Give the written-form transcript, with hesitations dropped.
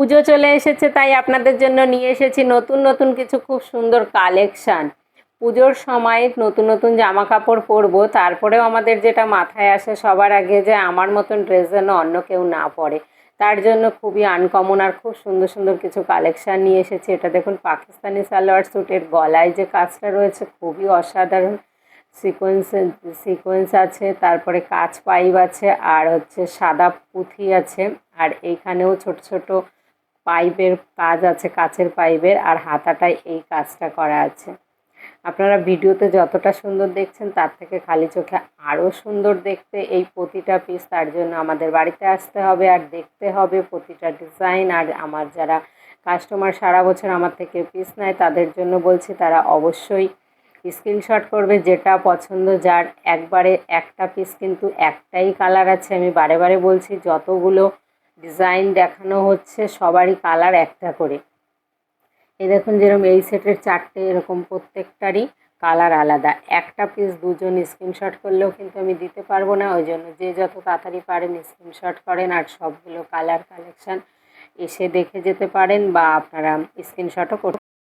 পুজো চলে এসেছে, তাই আপনাদের জন্য নিয়ে এসেছি নতুন নতুন কিছু খুব সুন্দর কালেকশান। পুজোর সময় নতুন নতুন জামা কাপড় পরবো, তারপরেও আমাদের যেটা মাথায় আসে সবার আগে যে আমার মতন ড্রেস যেন অন্য কেউ না পরে। তার জন্য খুবই আনকমন আর খুব সুন্দর সুন্দর কিছু কালেকশান নিয়ে এসেছি। এটা দেখুন, পাকিস্তানি সালোয়ার স্যুটের গলায় যে কাজটা রয়েছে খুবই অসাধারণ। সিকোয়েন্স সিকোয়েন্স আছে, তারপরে কাচ পাইপ আছে, আর হচ্ছে সাদা পুঁথি আছে। আর এইখানেও ছোট ছোট পাইপের কাজ আছে, কাচের পাইপের, আর হাতাটায় এই কাজটা করা আছে। আপনারা ভিডিওতে যতটা সুন্দর দেখছেন তার থেকে খালি চোখে আরও সুন্দর দেখতে এই প্রতিটা পিস। তার জন্য আমাদের বাড়িতে আসতে হবে আর দেখতে হবে প্রতিটা ডিজাইন। আর আমার যারা কাস্টমার সারা বছর আমার থেকে পিস নেয় তাদের জন্য বলছি, তারা অবশ্যই স্ক্রিনশট করবে যেটা পছন্দ যার। একবারে একটা পিস কিন্তু একটাই কালার আছে, আমি বারে বারে বলছি। যতগুলো ডিজাইন দেখানো হচ্ছে সবারই কালার একটা করে। এই দেখুন, যেরকম এই সেটের 4টে, এরকম প্রত্যেকটারই কালার আলাদা। একটা পিস দুজন স্ক্রিনশট করলেও কিন্তু আমি দিতে পারবো না, ওই জন্য যে যত তাড়াতাড়ি পারেন স্ক্রিনশট করেন। আর সবগুলো কালার কালেকশান এসে দেখে যেতে পারেন বা আপনারা স্ক্রিনশটও করতে